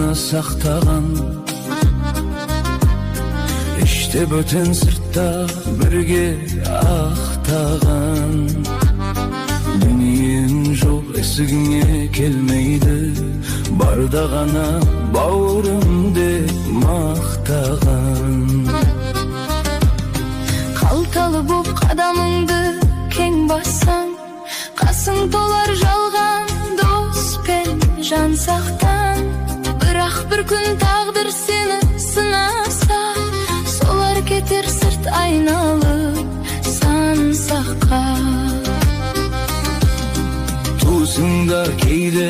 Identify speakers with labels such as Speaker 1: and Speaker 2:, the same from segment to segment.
Speaker 1: гана сактаган. Иште бөтен сыртта бирге актаган. Дүниең жок эсигиңе келмейди, барда гана бауырым деп мактаган.
Speaker 2: Калталы боп кадамыңды кең бассаң, касың толар жалган дос пен жан сактан. Бирок бир күн тагдыр сени сынаса, солар кетер сырт айналып сан сакка.
Speaker 1: Туусуңда кейде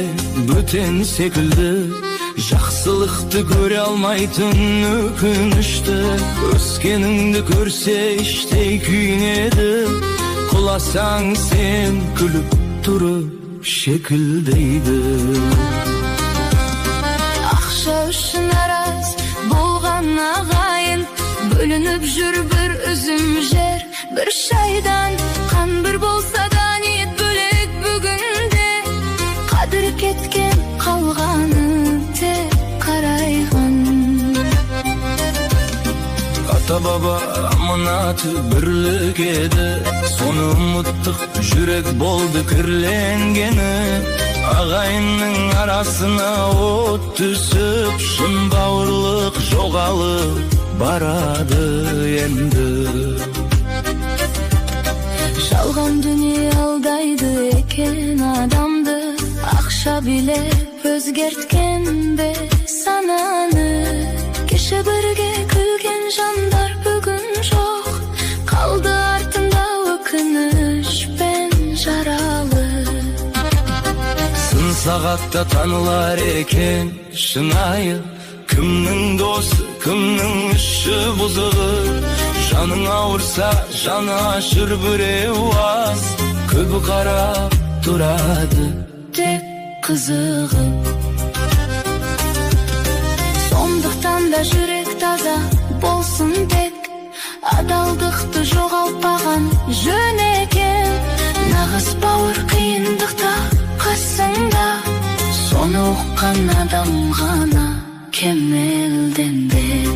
Speaker 1: бөтен секилди, жаксылыкты көрө алмайтын өкүнүштү. Өскеніңді көрсе іштей күйінеді, құласаң сен күліп тұрып шекілдейді.
Speaker 2: Ақша үшін араз болған ағайын, бөлініп жүр бір үзім жер, бір шайдан. Қан бір болса да ниет бөлек бүгінде, қадір кеткен қалғаны тек қарайған.
Speaker 1: Ата баба аманаты бірлік еді, соны ұмыттық, жүрек болды кірленгені. Ағайынның арасына от түсіп, шын бауырлық жоғалып барады енді.
Speaker 2: Жалған дүние алдайды екен адамды, ақша билеп өзгерткен бе сананы. Кеше бірге күлген жандар бүгін жоқ, қалды артында өкініш пен жаралы.
Speaker 1: Сын сағатта танылар екен шынайы, кімнің досы, кімнің іші бұзығы. Жаның ауырса жаны ашыр біреу аз, көбі қарап тұрады
Speaker 2: тек қызығып. Сондықтан да жүрек таза болсын тек, адалдықты жоғалтпаған жөн екен. Нағыз бауыр қиындықта қасыңда, соны ұққан адам ғана кемелденбек.